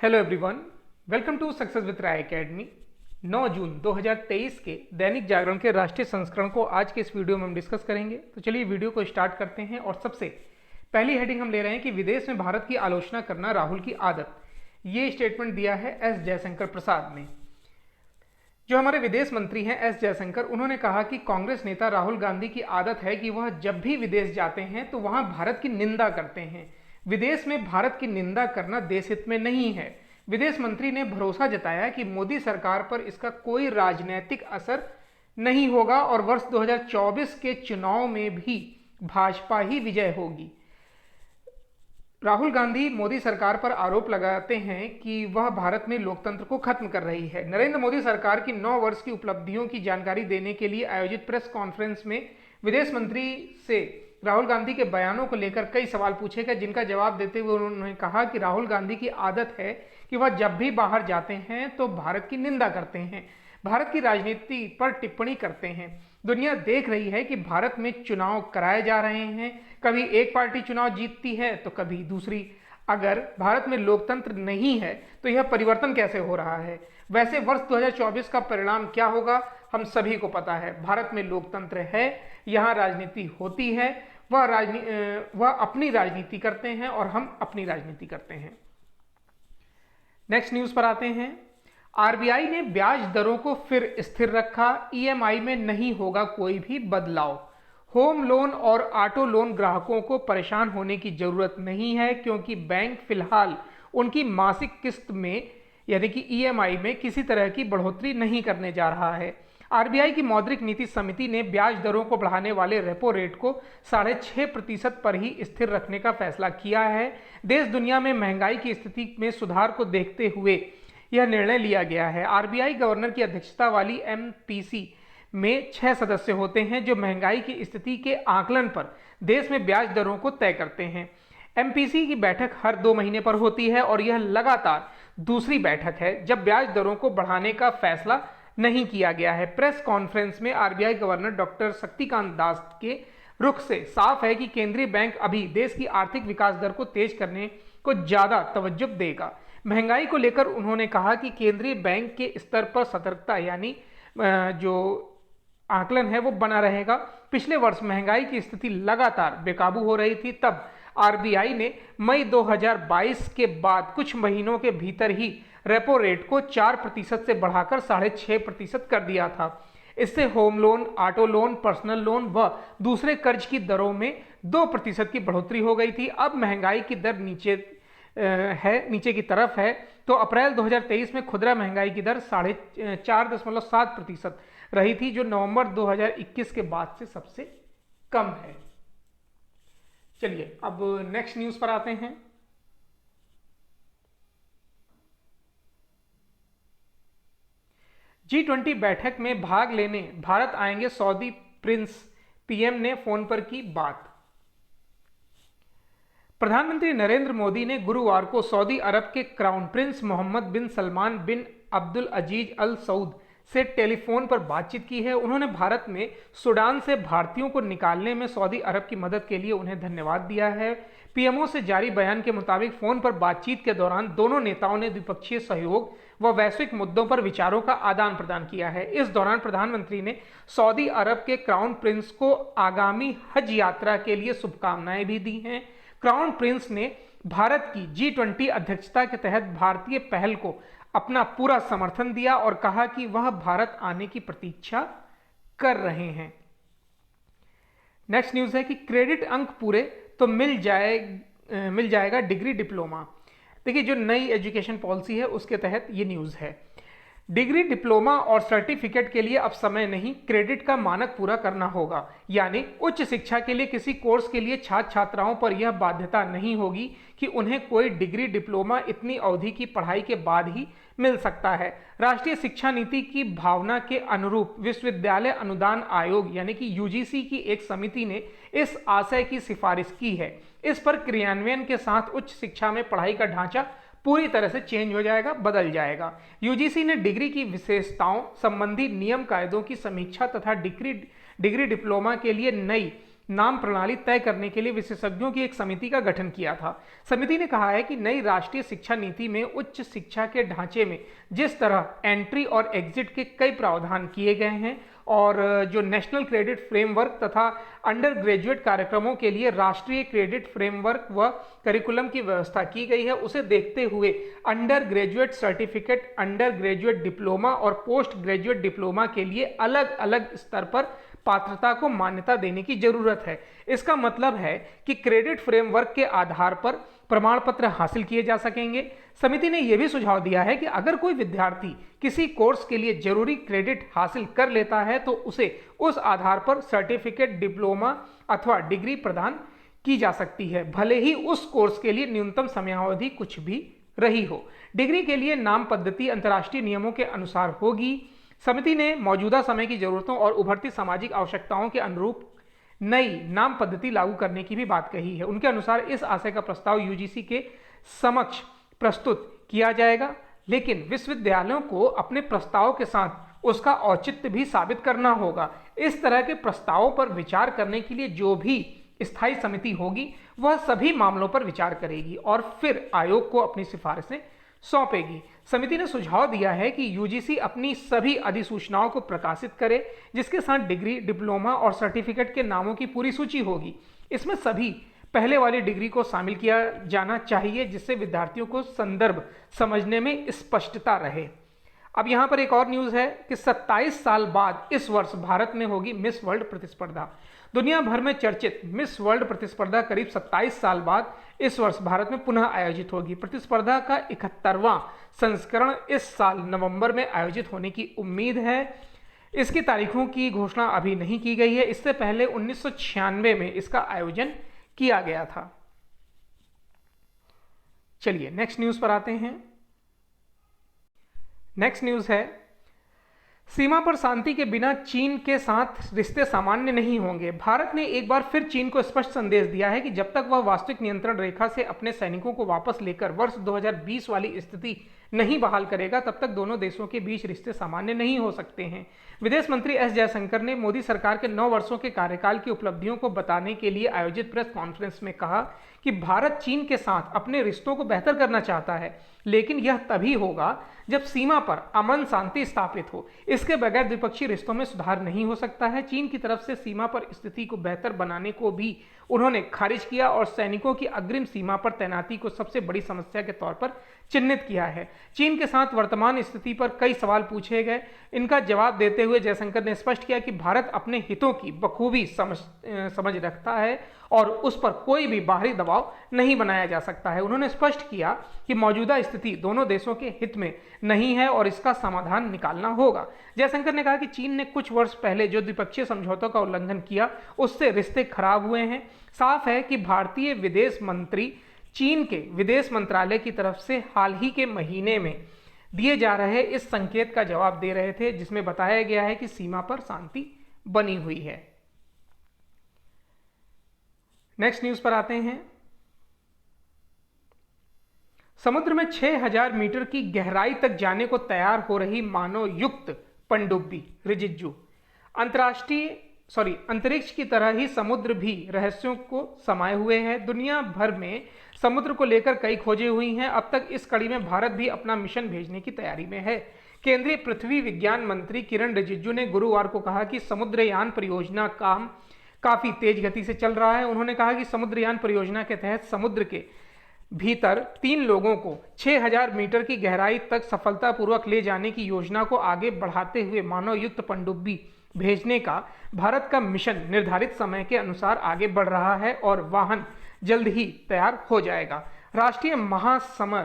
Hello everyone, welcome to success with Rai Academy. 9 जून 2023 के दैनिक जागरण के राष्ट्रीय संस्करण को आज के इस वीडियो में हम डिस्कस करेंगे। तो चलिए वीडियो को स्टार्ट करते हैं। और सबसे पहली हेडिंग हम ले रहे हैं कि विदेश में भारत की आलोचना करना राहुल की आदत। ये स्टेटमेंट दिया है एस जयशंकर प्रसाद ने। जो हमारे विदेश मंत्री हैं एस जयशंकर, उन्होंने कहा कि कांग्रेस नेता राहुल गांधी की आदत है कि वह जब भी विदेश जाते हैं तो वहां भारत की निंदा करते हैं। विदेश में भारत की निंदा करना देश हित में नहीं है। विदेश मंत्री ने भरोसा जताया कि मोदी सरकार पर इसका कोई राजनीतिक असर नहीं होगा और वर्ष 2024 के चुनाव में भी भाजपा ही विजय होगी। राहुल गांधी मोदी सरकार पर आरोप लगाते हैं कि वह भारत में लोकतंत्र को खत्म कर रही है। नरेंद्र मोदी सरकार की 9 वर्ष की उपलब्धियों की जानकारी देने के लिए आयोजित प्रेस कॉन्फ्रेंस में विदेश मंत्री से राहुल गांधी के बयानों को लेकर कई सवाल पूछे गए, जिनका जवाब देते हुए उन्होंने कहा कि राहुल गांधी की आदत है कि वह जब भी बाहर जाते हैं तो भारत की निंदा करते हैं, भारत की राजनीति पर टिप्पणी करते हैं। दुनिया देख रही है कि भारत में चुनाव कराए जा रहे हैं, कभी एक पार्टी चुनाव जीतती है तो कभी दूसरी। अगर भारत में लोकतंत्र नहीं है तो यह परिवर्तन कैसे हो रहा है? वैसे वर्ष 2024 का परिणाम क्या होगा हम सभी को पता है। भारत में लोकतंत्र है, यहाँ राजनीति होती है, वह अपनी राजनीति करते हैं और हम अपनी राजनीति करते हैं। नेक्स्ट न्यूज पर आते हैं। आरबीआई ने ब्याज दरों को फिर स्थिर रखा, ईएमआई में नहीं होगा कोई भी बदलाव। होम लोन और ऑटो लोन ग्राहकों को परेशान होने की जरूरत नहीं है, क्योंकि बैंक फिलहाल उनकी मासिक किस्त में यानी कि ईएमआई में किसी तरह की बढ़ोतरी नहीं करने जा रहा है। आरबीआई की मौद्रिक नीति समिति ने ब्याज दरों को बढ़ाने वाले रेपो रेट को 6.5% पर ही स्थिर रखने का फैसला किया है। देश दुनिया में महंगाई की स्थिति में सुधार को देखते हुए यह निर्णय लिया गया है। आरबीआई गवर्नर की अध्यक्षता वाली एमपीसी में 6 सदस्य होते हैं, जो महंगाई की स्थिति के आकलन पर देश में ब्याज दरों को तय करते हैं। एमपीसी की बैठक हर 2 महीने पर होती है और यह लगातार दूसरी बैठक है जब ब्याज दरों को बढ़ाने का फैसला नहीं किया गया है। प्रेस कॉन्फ्रेंस में RBI governor doctor Shaktikanta Das के रुख से साफ है कि केंद्रीय बैंक अभी देश की आर्थिक विकास दर को तेज करने को ज्यादा तवज्जो देगा। महंगाई को लेकर उन्होंने कहा कि केंद्रीय बैंक के स्तर पर सतर्कता यानी जो आकलन है वो बना रहेगा। पिछले वर्ष महंगाई की स्थिति लगातार बेकाबू हो रही थी, तब आरबीआई ने मई 2022 के बाद कुछ महीनों के भीतर ही रेपो रेट को 4% से बढ़ाकर 6.5% कर दिया था। इससे home loan, auto loan, personal loan व दूसरे कर्ज की दरों में 2% की बढ़ोतरी हो गई थी। अब महंगाई की दर नीचे की तरफ है, तो अप्रैल 2023 में खुदरा महंगाई की दर 4.7% रही थी, जो नवंबर 2021 के बाद से सबसे कम है। चलिए अब नेक्स्ट न्यूज पर आते हैं। G20 बैठक में भाग लेने भारत आएंगे सऊदी प्रिंस, पीएम ने फोन पर की बात। प्रधानमंत्री नरेंद्र मोदी ने गुरुवार को सऊदी अरब के क्राउन प्रिंस मोहम्मद बिन सलमान बिन अब्दुल अजीज अल सऊद से टेलीफोन पर बातचीत की है। उन्होंने भारत में सूडान से भारतीयों को निकालने में सऊदी अरब की मदद के लिए उन्हें धन्यवाद दिया है। पीएमओ से जारी बयान के मुताबिक फोन पर बातचीत के दौरान दोनों नेताओं ने द्विपक्षीय सहयोग व वैश्विक मुद्दों पर विचारों का आदान प्रदान किया है। इस दौरान प्रधानमंत्री ने सऊदी अरब के क्राउन प्रिंस को आगामी हज यात्रा के लिए शुभकामनाएं भी दी हैं। क्राउन प्रिंस ने भारत की G20 अध्यक्षता के तहत भारतीय पहल को अपना पूरा समर्थन दिया और कहा कि वह भारत आने की प्रतीक्षा कर रहे हैं। नेक्स्ट न्यूज है कि क्रेडिट अंक पूरे तो मिल जाएगा डिग्री डिप्लोमा। देखिए, जो नई एजुकेशन पॉलिसी है उसके तहत ये न्यूज है। डिग्री, डिप्लोमा और सर्टिफिकेट के लिए अब समय नहीं, क्रेडिट का मानक पूरा करना होगा। यानी उच्च शिक्षा के लिए किसी कोर्स के लिए छात्र छात्राओं पर यह बाध्यता नहीं होगी कि उन्हें कोई डिग्री, डिप्लोमा इतनी अवधि की पढ़ाई के बाद ही मिल सकता है। राष्ट्रीय शिक्षा नीति की भावना के अनुरूप विश्वविद्यालय अनुदान आयोग यानी कि यूजीसी की एक समिति ने इस आशय की सिफारिश की है। इस पर क्रियान्वयन के साथ उच्च शिक्षा में पढ़ाई का ढांचा पूरी तरह से चेंज हो जाएगा, बदल जाएगा। यूजीसी ने डिग्री की विशेषताओं संबंधी नियम कायदों की समीक्षा तथा डिग्री डिप्लोमा के लिए नई नाम प्रणाली तय करने के लिए विशेषज्ञों की एक समिति का गठन किया था। समिति ने कहा है कि नई राष्ट्रीय शिक्षा नीति में उच्च शिक्षा के ढांचे में जिस तरह एंट्री और एग्जिट के कई प्रावधान किए गए हैं और जो नेशनल क्रेडिट फ्रेमवर्क तथा अंडर ग्रेजुएट कार्यक्रमों के लिए राष्ट्रीय क्रेडिट फ्रेमवर्क व करिकुलम की व्यवस्था की गई है, उसे देखते हुए under graduate certificate, under graduate diploma और पोस्ट ग्रेजुएट डिप्लोमा के लिए अलग अलग स्तर पर पात्रता को मान्यता देने की जरूरत है। इसका मतलब है कि क्रेडिट फ्रेमवर्क के आधार पर प्रमाण पत्र हासिल किए जा सकेंगे। समिति ने यह भी सुझाव दिया है कि अगर कोई विद्यार्थी किसी कोर्स के लिए जरूरी क्रेडिट हासिल कर लेता है तो उसे उस आधार पर सर्टिफिकेट, डिप्लोमा अथवा डिग्री प्रदान की जा सकती है, भले ही उस कोर्स के लिए न्यूनतम समयावधि कुछ भी रही हो। डिग्री के लिए नाम पद्धति अंतर्राष्ट्रीय नियमों के अनुसार होगी। समिति ने मौजूदा समय की जरूरतों और उभरती सामाजिक आवश्यकताओं के अनुरूप नई नाम पद्धति लागू करने की भी बात कही है। उनके अनुसार इस आशय का प्रस्ताव यूजीसी के समक्ष प्रस्तुत किया जाएगा, लेकिन विश्वविद्यालयों को अपने प्रस्ताव के साथ उसका औचित्य भी साबित करना होगा। इस तरह के प्रस्तावों पर विचार करने के लिए जो भी स्थायी समिति होगी वह सभी मामलों पर विचार करेगी और फिर आयोग को अपनी सिफारिशें सौंपेगी। समिति ने सुझाव दिया है कि यूजीसी अपनी सभी अधिसूचनाओं को प्रकाशित करे जिसके साथ डिग्री, डिप्लोमा और सर्टिफिकेट के नामों की पूरी सूची होगी। इसमें सभी पहले वाली डिग्री को शामिल किया जाना चाहिए जिससे विद्यार्थियों को संदर्भ समझने में स्पष्टता रहे। अब यहाँ पर एक और न्यूज़ है कि 27 साल बाद इस वर्ष भारत में होगी मिस वर्ल्ड प्रतिस्पर्धा। दुनिया भर में चर्चित मिस वर्ल्ड प्रतिस्पर्धा करीब 27 साल बाद इस वर्ष भारत में पुनः आयोजित होगी। प्रतिस्पर्धा का 71वां संस्करण इस साल नवंबर में आयोजित होने की उम्मीद है। इसकी तारीखों की घोषणा अभी नहीं की गई है। इससे पहले 1996 में इसका आयोजन किया गया था। चलिए नेक्स्ट न्यूज़ पर आते हैं। नेक्स्ट न्यूज़ है, सीमा पर शांति के बिना चीन के साथ रिश्ते सामान्य नहीं होंगे। भारत ने एक बार फिर चीन को स्पष्ट संदेश दिया है कि जब तक वह वास्तविक नियंत्रण रेखा से अपने सैनिकों को वापस लेकर वर्ष 2020 वाली स्थिति नहीं बहाल करेगा तब तक दोनों देशों के बीच रिश्ते सामान्य नहीं हो सकते हैं। विदेश मंत्री एस जयशंकर ने मोदी सरकार के 9 वर्षों के कार्यकाल की उपलब्धियों को बताने के लिए आयोजित प्रेस कॉन्फ्रेंस में कहा कि भारत चीन के साथ अपने रिश्तों को बेहतर करना चाहता है, लेकिन यह तभी होगा जब सीमा पर अमन शांति स्थापित हो। इसके बगैर द्विपक्षीय रिश्तों में सुधार नहीं हो सकता है। चीन की तरफ से सीमा पर स्थिति को बेहतर बनाने को भी उन्होंने खारिज किया और सैनिकों की अग्रिम सीमा पर तैनाती को सबसे बड़ी समस्या के तौर पर चिन्हित किया है। चीन के साथ वर्तमान स्थिति पर कई सवाल पूछे गए। इनका जवाब देते हुए जयशंकर ने स्पष्ट किया कि भारत अपने हितों की बखूबी समझ रखता है और उस पर कोई भी बाहरी दबाव नहीं बनाया जा सकता है। उन्होंने स्पष्ट किया कि मौजूदा स्थिति दोनों देशों के हित में नहीं है और इसका समाधान निकालना होगा। जयशंकर ने कहा कि चीन ने कुछ वर्ष पहले जो द्विपक्षीय समझौतों का उल्लंघन किया उससे रिश्ते खराब हुए हैं। साफ है कि भारतीय विदेश मंत्री चीन के विदेश मंत्रालय की तरफ से हाल ही के महीने में दिए जा रहे इस संकेत का जवाब दे रहे थे जिसमें बताया गया है कि सीमा पर शांति बनी हुई है। नेक्स्ट न्यूज पर आते हैं। समुद्र में 6000 मीटर की गहराई तक जाने को तैयार हो रही मानव युक्त पनडुब्बी रिजिजू अंतरिक्ष की तरह ही समुद्र भी रहस्यों को समाये हुए है। दुनिया भर में समुद्र को लेकर कई खोजें हुई हैं। अब तक इस कड़ी में भारत भी अपना मिशन भेजने की तैयारी में है। केंद्रीय पृथ्वी विज्ञान मंत्री किरण रिजिजू ने गुरुवार को कहा कि समुद्रयान परियोजना काम काफी तेज गति से चल रहा है। उन्होंने कहा कि समुद्रयान परियोजना के तहत समुद्र के भीतर 3 लोगों को 6000 मीटर की गहराई तक सफलतापूर्वक ले जाने की योजना को आगे बढ़ाते हुए मानव युक्त पनडुब्बी भेजने का भारत का मिशन निर्धारित समय के अनुसार आगे बढ़ रहा है और वाहन जल्द ही तैयार हो जाएगा। राष्ट्रीय महासागर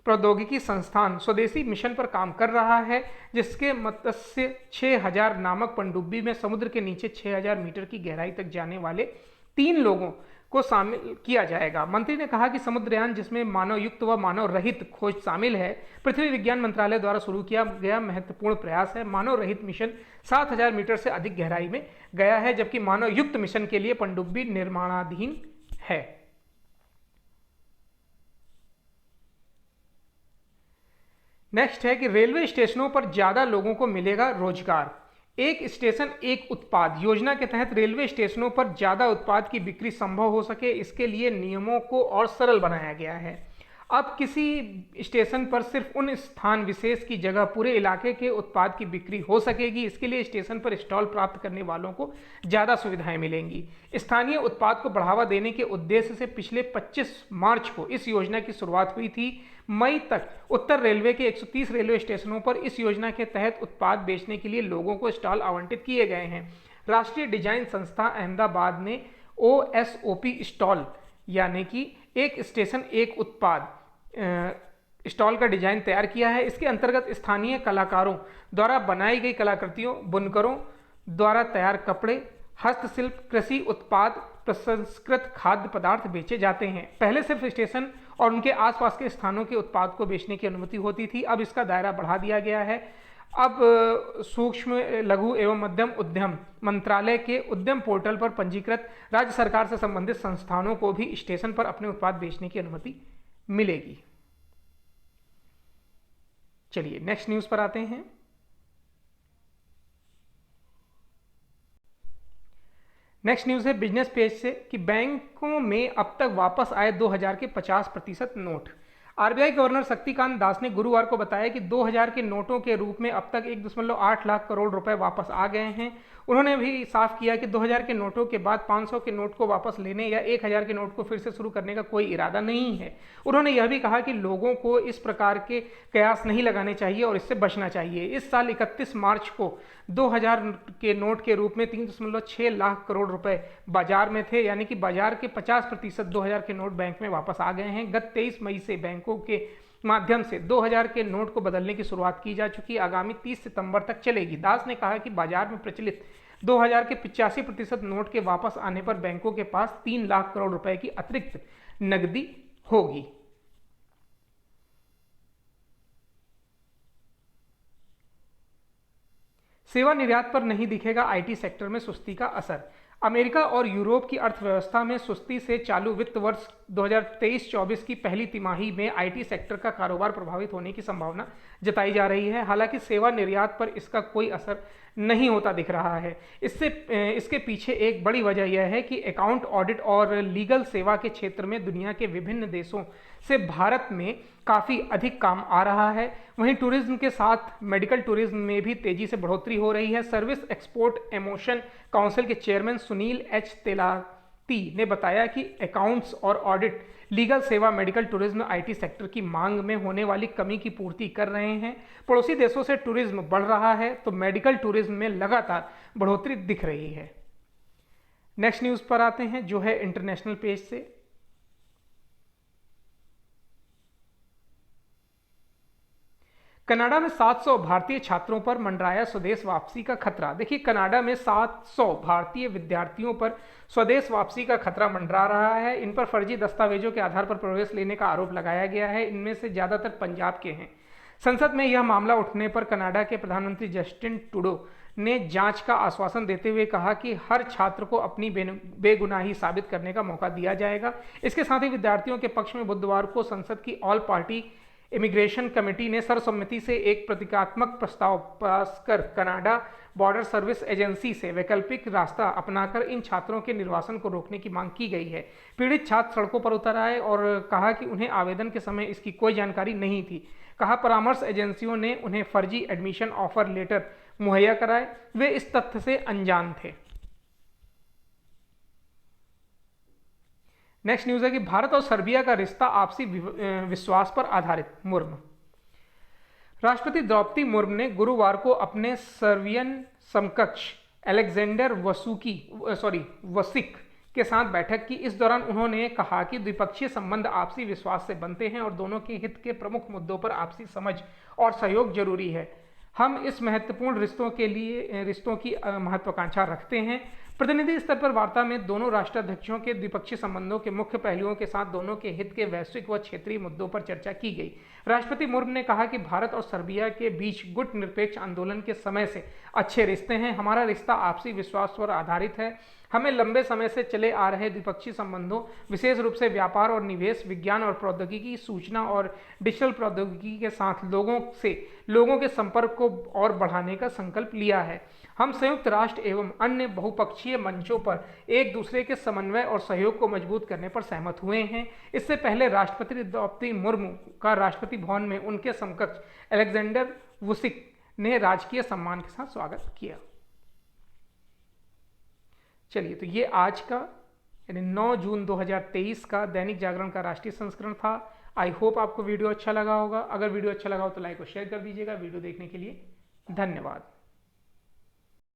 प्रौद्योगिकी संस्थान स्वदेशी मिशन पर काम कर रहा है जिसके मत्स्य 6000 नामक पनडुब्बी में समुद्र के नीचे 6000 मीटर की गहराई तक जाने वाले 3 लोगों को शामिल किया जाएगा। मंत्री ने कहा कि समुद्रयान जिसमें मानव युक्त व मानव रहित खोज शामिल है पृथ्वी विज्ञान मंत्रालय द्वारा शुरू किया गया महत्वपूर्ण प्रयास है। मानव रहित मिशन 7000 मीटर से अधिक गहराई में गया है जबकि मानव युक्त मिशन के लिए पनडुब्बी निर्माणाधीन है। नेक्स्ट है कि रेलवे स्टेशनों पर ज्यादा लोगों को मिलेगा रोजगार। एक स्टेशन एक उत्पाद योजना के तहत रेलवे स्टेशनों पर ज़्यादा उत्पाद की बिक्री संभव हो सके, इसके लिए नियमों को और सरल बनाया गया है। अब किसी स्टेशन पर सिर्फ उन स्थान विशेष की जगह पूरे इलाके के उत्पाद की बिक्री हो सकेगी। इसके लिए स्टेशन पर स्टॉल प्राप्त करने वालों को ज़्यादा सुविधाएं मिलेंगी। स्थानीय उत्पाद को बढ़ावा देने के उद्देश्य से पिछले 25 मार्च को इस योजना की शुरुआत हुई थी। मई तक उत्तर रेलवे के 130 रेलवे स्टेशनों पर इस योजना के तहत उत्पाद बेचने के लिए लोगों को स्टॉल आवंटित किए गए हैं। राष्ट्रीय डिजाइन संस्था अहमदाबाद ने OSOP स्टॉल यानी कि एक स्टेशन एक उत्पाद स्टॉल का डिजाइन तैयार किया है। इसके अंतर्गत स्थानीय कलाकारों द्वारा बनाई गई कलाकृतियों, बुनकरों द्वारा तैयार कपड़े, हस्तशिल्प, कृषि उत्पाद, प्रसंस्कृत खाद्य पदार्थ बेचे जाते हैं। पहले सिर्फ स्टेशन और उनके आसपास के स्थानों के उत्पाद को बेचने की अनुमति होती थी, अब इसका दायरा बढ़ा दिया गया है। अब सूक्ष्म लघु एवं मध्यम उद्यम मंत्रालय के उद्यम पोर्टल पर पंजीकृत राज्य सरकार से संबंधित संस्थानों को भी स्टेशन पर अपने उत्पाद बेचने की अनुमति मिलेगी। चलिए नेक्स्ट न्यूज पर आते हैं। नेक्स्ट न्यूज है बिजनेस पेज से कि बैंकों में अब तक वापस आए 2000 के 50% note. RBI governor Shaktikanta Das ने गुरुवार को बताया कि 2000 के नोटों के रूप में अब तक 1.8 लाख करोड़ रुपए वापस आ गए हैं। उन्होंने भी साफ किया कि 2000 के नोटों के बाद 500 के नोट को वापस लेने या 1000 के नोट को फिर से शुरू करने का कोई इरादा नहीं है। उन्होंने यह भी कहा कि लोगों को इस प्रकार के कयास नहीं लगाने चाहिए और इससे बचना चाहिए। इस साल 31 मार्च को 2000 के नोट के रूप में 3.6 लाख करोड़ रुपए बाजार में थे, यानी कि बाजार के 50% 2000 के नोट बैंक में वापस आ गए हैं। गत 23 मई से बैंकों के माध्यम से 2000 के नोट को बदलने की शुरुआत की जा चुकी, आगामी 30 सितंबर तक चलेगी। दास ने कहा कि बाजार में प्रचलित 2000 के 85% नोट के वापस आने पर बैंकों के पास 3 लाख करोड़ रुपए की अतिरिक्त नकदी होगी। सेवा निर्यात पर नहीं दिखेगा आईटी सेक्टर में सुस्ती का असर। अमेरिका और यूरोप की अर्थव्यवस्था में सुस्ती से चालू वित्त वर्ष 2023-24 की पहली तिमाही में आईटी सेक्टर का कारोबार प्रभावित होने की संभावना जताई जा रही है। हालांकि सेवा निर्यात पर इसका कोई असर नहीं होता दिख रहा है। इसके पीछे एक बड़ी वजह यह है कि अकाउंट ऑडिट और लीगल सेवा के क्षेत्र में दुनिया के विभिन्न देशों से भारत में काफ़ी अधिक काम आ रहा है। वहीं टूरिज्म के साथ मेडिकल टूरिज्म में भी तेजी से बढ़ोतरी हो रही है। सर्विस एक्सपोर्ट एमोशन काउंसिल के चेयरमैन सुनील एच तेलाती ने बताया कि अकाउंट्स और ऑडिट, लीगल सेवा, मेडिकल टूरिज्म आईटी सेक्टर की मांग में होने वाली कमी की पूर्ति कर रहे हैं। पड़ोसी देशों से टूरिज्म बढ़ रहा है तो मेडिकल टूरिज्म में लगातार बढ़ोतरी दिख रही है। नेक्स्ट न्यूज़ पर आते हैं जो है इंटरनेशनल पेज से। कनाडा में 700 भारतीय छात्रों पर मंडराया स्वदेश वापसी का खतरा। देखिए, कनाडा में 700 भारतीय विद्यार्थियों पर स्वदेश वापसी का खतरा मंडरा रहा है। इन पर फर्जी दस्तावेजों के आधार पर प्रवेश लेने का आरोप लगाया गया है। इनमें से ज़्यादातर पंजाब के हैं। संसद में यह मामला उठने पर कनाडा के प्रधानमंत्री जस्टिन ट्रूडो ने जांच का आश्वासन देते हुए कहा कि हर छात्र को अपनी बेगुनाही साबित करने का मौका दिया जाएगा। इसके साथ ही विद्यार्थियों के पक्ष में बुधवार को संसद की ऑल पार्टी इमिग्रेशन कमेटी ने सर्वसम्मति से एक प्रतीकात्मक प्रस्ताव पास कर कनाडा बॉर्डर सर्विस एजेंसी से वैकल्पिक रास्ता अपनाकर इन छात्रों के निर्वासन को रोकने की मांग की गई है। पीड़ित छात्र सड़कों पर उतर आए और कहा कि उन्हें आवेदन के समय इसकी कोई जानकारी नहीं थी। कहा परामर्श एजेंसियों ने उन्हें फर्जी एडमिशन ऑफर लेटर मुहैया कराए, वे इस तथ्य से अनजान थे। नेक्स्ट न्यूज़ है कि भारत और सर्बिया का रिश्ता आपसी विश्वास पर आधारित। मुर्मू, राष्ट्रपति द्रौपदी मुर्मू ने गुरुवार को अपने सर्बियन समकक्ष अलेक्जेंडर वसिक के साथ बैठक की। इस दौरान उन्होंने कहा कि द्विपक्षीय संबंध आपसी विश्वास से बनते हैं और दोनों के हित के प्रमुख मुद्दों पर आपसी समझ और सहयोग जरूरी है। हम इस महत्वपूर्ण रिश्तों की महत्वाकांक्षा रखते हैं। प्रतिनिधि स्तर पर वार्ता में दोनों राष्ट्राध्यक्षों के द्विपक्षीय संबंधों के मुख्य पहलुओं के साथ दोनों के हित के वैश्विक व क्षेत्रीय मुद्दों पर चर्चा की गई। राष्ट्रपति मुर्मू ने कहा कि भारत और सर्बिया के बीच गुट निरपेक्ष आंदोलन के समय से अच्छे रिश्ते हैं। हमारा रिश्ता आपसी विश्वास पर आधारित है हमें लंबे समय से चले आ रहे द्विपक्षीय संबंधों, विशेष रूप से व्यापार और निवेश, विज्ञान और प्रौद्योगिकी, सूचना और डिजिटल प्रौद्योगिकी के साथ लोगों के संपर्क को और बढ़ाने का संकल्प लिया है। हम संयुक्त राष्ट्र एवं अन्य बहुपक्षीय मंचों पर एक दूसरे के समन्वय और सहयोग को मजबूत करने पर सहमत हुए हैं। इससे पहले राष्ट्रपति द्रौपदी मुर्मू का राष्ट्रपति भवन में उनके समकक्ष अलेक्जेंडर वुसिक ने राजकीय सम्मान के साथ स्वागत किया। चलिए, तो ये आज का यानी 9 जून 2023 का दैनिक जागरण का राष्ट्रीय संस्करण था। आई होप आपको वीडियो अच्छा लगा होगा। अगर वीडियो अच्छा लगा हो तो लाइक और शेयर कर दीजिएगा। वीडियो देखने के लिए धन्यवाद।